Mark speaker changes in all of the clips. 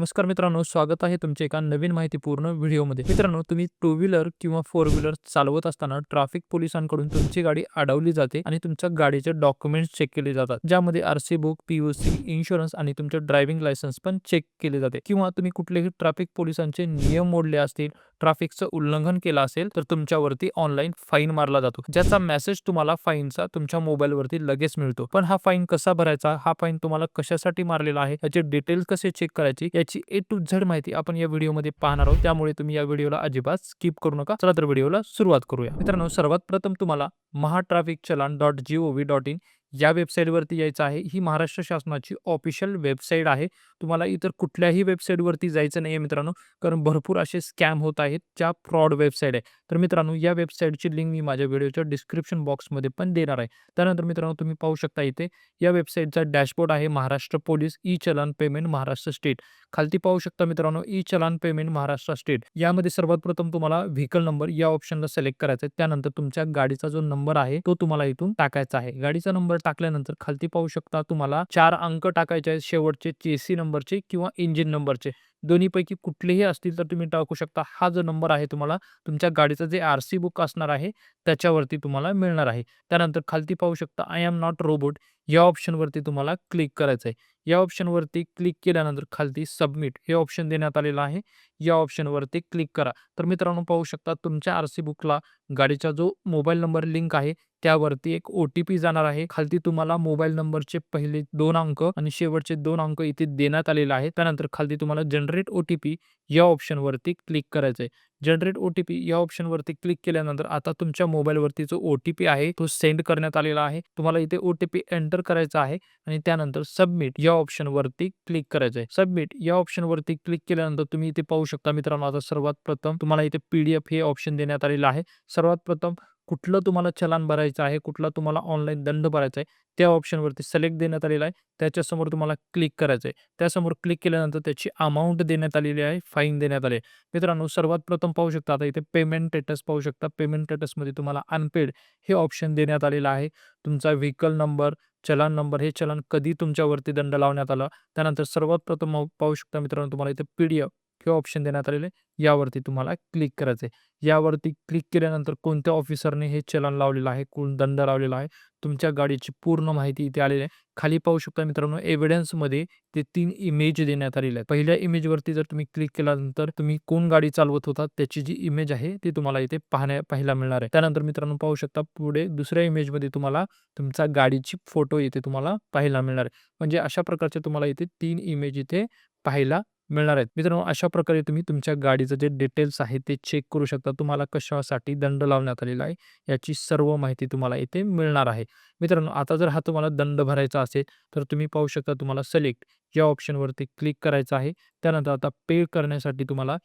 Speaker 1: नमस्कार मित्रांनो, स्वागत आहे तुमच्या एका नवीन माहितीपूर्ण व्हिडिओमध्ये. मित्रांनो, तुम्ही टू व्हीलर किंवा फोर व्हीलर चालवत असताना ट्रॅफिक पोलिसांकडून तुमची गाडी अडवली जाते आणि तुमच्या गाडीचे डॉक्युमेंट्स चेक केले जातात, ज्यामध्ये आरसी बुक, पीयूसी, इन्शुरन्स आणि तुमचे ड्रायव्हिंग लायसन्स पण चेक केले जाते. किंवा तुम्ही कुठलेही ट्रॅफिक पोलिसांचे नियम मोडले असतील, ट्रॅफिकचं उल्लंघन केलं असेल, तर तुमच्यावरती ऑनलाईन फाईन मारला जातो, ज्याचा मेसेज तुम्हाला फाईनचा तुमच्या मोबाईलवरती लगेच मिळतो. पण हा फाईन कसा भरायचा, हा फाईन तुम्हाला कशासाठी मारलेला आहे, याचे डिटेल्स कसे चेक करायची, याची ए टू झेड माहिती आपण या व्हिडिओमध्ये पाहणार आहोत. त्यामुळे तुम्ही या व्हिडिओला अजिबात स्किप करू नका. चला तर व्हिडिओला सुरुवात करूया. मित्रांनो, सर्वात प्रथम तुम्हाला महाट्रॅफिकचलान.gov.in या वेबसाईटवरती यायचं आहे. ही महाराष्ट्र शासनाची ऑफिशियल वेबसाईट आहे. तुम्हाला इतर कुठल्याही वेबसाईटवरती जायचं नाहीये मित्रांनो, कारण भरपूर असे स्कॅम होत आहेत, ज्या फ्रॉड वेबसाईट आहे. तर मित्रांनो, या वेबसाईटची लिंक मी माझ्या व्हिडिओच्या डिस्क्रिप्शन बॉक्समध्ये पण देणार आहे. त्यानंतर मित्रांनो, तुम्ही पाहू शकता इथे या वेबसाईटचा डॅशबोर्ड आहे. महाराष्ट्र पोलीस ई चलन पेमेंट महाराष्ट्र स्टेट. खालती पाहू शकता मित्रांनो, ई चलन पेमेंट महाराष्ट्र स्टेट. यामध्ये सर्वात प्रथम तुम्हाला व्हेकल नंबर या ऑप्शनला सिलेक्ट करायचा आहे. त्यानंतर तुमच्या गाडीचा जो नंबर आहे तो तुम्हाला इथून टाकायचा आहे. गाडीचा नंबर टाकल्यानंतर खालती पाहू शकता तुम्हाला 4 अंक टाकायचे आहेत, शेवटचे चेसी नंबरचे किंवा इंजिन नंबरचे. दोन्हीपैकी कुठलेही असतील तर तुम्ही टाकू शकता. हा जो नंबर आहे तुम्हाला तुमच्या गाडीचं जे आरसी बुक असणार आहे त्याच्यावरती तुम्हाला मिळणार आहे. त्यानंतर खालती पाहू शकता आय एम नॉट रोबोट या ऑप्शनवरती तुम्हाला क्लिक करायचं आहे. या ऑप्शनवरती क्लिक केल्यानंतर खालती सबमिट हे ऑप्शन देण्यात आलेलं आहे. या ऑप्शनवरती क्लिक करा. तर मित्रांनो, पाहू शकता तुमच्या आरसी बुकला गाडीचा जो मोबाईल नंबर लिंक आहे त्यावरती एक ओ-टी-पी जाणार आहे. खालती तुम्हाला मोबाईल नंबरचे पहिले 2 अंक आणि शेवटचे 2 अंक इथे देण्यात आलेले आहेत. त्यानंतर खालती तुम्हाला जनरेट ओ-टी-पी या ऑप्शनवरती क्लिक करायचं आहे. जनरेट ओ-टी-पी या ऑप्शनवरती क्लिक केल्यानंतर आता तुमच्या मोबाईलवरती जो ओ-टी-पी आहे तो सेंड करण्यात आलेला आहे. तुम्हाला इथे ओ-टी-पी एंटर करायचा आहे आणि त्यानंतर सबमिट या ऑप्शनवरती क्लिक करायचं आहे. सबमिट या ऑप्शनवरती क्लिक केल्यानंतर तुम्ही इथे पाहू शकता मित्रांनो, आता सर्वात प्रथम तुम्हाला इथे पी-डी-एफ हे ऑप्शन देण्यात आलेलं आहे. सर्वात प्रथम कुठलं तुम्हाला चलान भरायचं आहे, कुठला तुम्हाला ऑनलाईन दंड भरायचा आहे, त्या ऑप्शनवरती सिलेक्ट देण्यात आलेला आहे. त्याच्यासमोर तुम्हाला क्लिक करायचं आहे. त्यासमोर क्लिक केल्यानंतर त्याची अमाउंट देण्यात आलेली आहे, फाईन देण्यात आले. मित्रांनो, सर्वात प्रथम पाहू शकता आता इथे पेमेंट स्टेटस पाहू शकता. पेमेंट स्टेटसमध्ये तुम्हाला अनपेड हे ऑप्शन देण्यात आलेलं आहे. तुमचा व्हेकल नंबर, चलान नंबर, हे चलान कधी तुमच्यावरती दंड लावण्यात आला. त्यानंतर सर्वात प्रथम पाहू शकता मित्रांनो, तुम्हाला इथे पी-डी-एफ हे ऑप्शन देण्यात आलेले आहे. यावरती तुम्हाला क्लिक करायचं आहे. यावरती क्लिक केल्यानंतर कोणत्या ऑफिसरने हे चलान लावलेलं आहे, कोण दंड लावलेला आहे, तुमच्या गाडीची पूर्ण माहिती इथे आलेली आहे. खाली पाहू शकता मित्रांनो, एव्हिडन्समध्ये ते 3 इमेज देण्यात आलेले आहेत. पहिल्या इमेजवरती जर तुम्ही क्लिक केल्यानंतर तुम्ही कोण गाडी चालवत होता त्याची जी इमेज आहे ती तुम्हाला इथे पाहायला मिळणार आहे. त्यानंतर मित्रांनो, पाहू शकता पुढे दुसऱ्या इमेजमध्ये तुम्हाला तुमच्या गाडीची फोटो इथे तुम्हाला पाहायला मिळणार आहे. म्हणजे अशा प्रकारचे तुम्हाला इथे 3 इमेज इथे पाहायला मिळणार आहेत. मित्रांनो, अशा प्रकारे तुम्ही तुमच्या गाडीचं जे डिटेल्स आहे ते चेक करू शकता. तुम्हाला कशासाठी दंड लावण्यात आलेला आहे याची सर्व माहिती तुम्हाला इथे मिळणार आहे. मित्रांनो, आता जर हा तुम्हाला दंड भरायचा असेल तर तुम्ही पाहू शकता तुम्हाला सिलेक्ट या ऑप्शनवरती क्लिक करायचं आहे. त्यानंतर आता पे करण्यासाठी तुम्हाला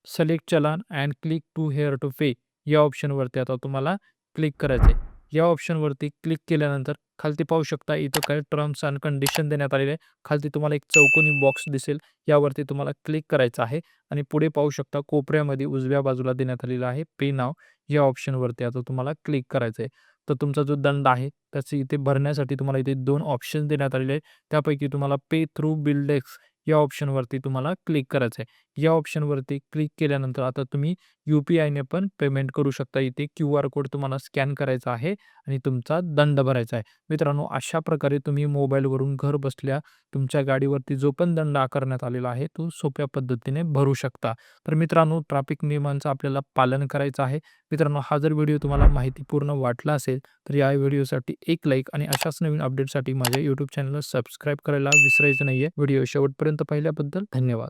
Speaker 1: select challan and click to here to pay या ऑप्शनवरती आता तुम्हाला क्लिक करायचं आहे. या ऑप्शनवरती क्लिक केल्यानंतर खालती पाहू शकता इथं काही टर्म्स अँड कंडिशन देण्यात आलेले आहे. खालती तुम्हाला एक चौकोनी बॉक्स दिसेल, यावरती तुम्हाला क्लिक करायचं आहे आणि पुढे पाहू शकता कोपऱ्यामध्ये उजव्या बाजूला देण्यात आलेला आहे पे नाव या ऑप्शनवरती आता तुम्हाला क्लिक करायचं आहे. तर तुमचा जो दंड आहे त्याचे इथे भरण्यासाठी तुम्हाला इथे 2 ऑप्शन देण्यात आलेले आहेत. त्यापैकी तुम्हाला पे थ्रू बिलडेक्स या ऑप्शनवरती तुम्हाला क्लिक करायचं आहे. या ऑप्शनवरती क्लिक केल्यानंतर आता तुम्ही यू-पी-आयने पण पेमेंट करू शकता. इथे क्यूआर कोड तुम्हाला स्कॅन करायचा आहे आणि तुमचा दंड भरायचा आहे. मित्रांनो, अशा प्रकारे तुम्ही मोबाईलवरून घर बसल्या तुमच्या गाडीवरती जो पण दंड आकारण्यात आलेला आहे तो सोप्या पद्धतीने भरू शकता. तर मित्रांनो, ट्रॅफिक नियमांचं आपल्याला पालन करायचं आहे. मित्रांनो, हा जर व्हिडिओ तुम्हाला माहितीपूर्ण वाटला असेल तर या व्हिडिओसाठी एक लाईक आणि अशाच नवीन अपडेटसाठी माझ्या यूट्यूब चॅनलला सबस्क्राईब करायला विसरायचं नाहीये. व्हिडिओ शेवटपर्यंत पाहिल्याबद्दल धन्यवाद.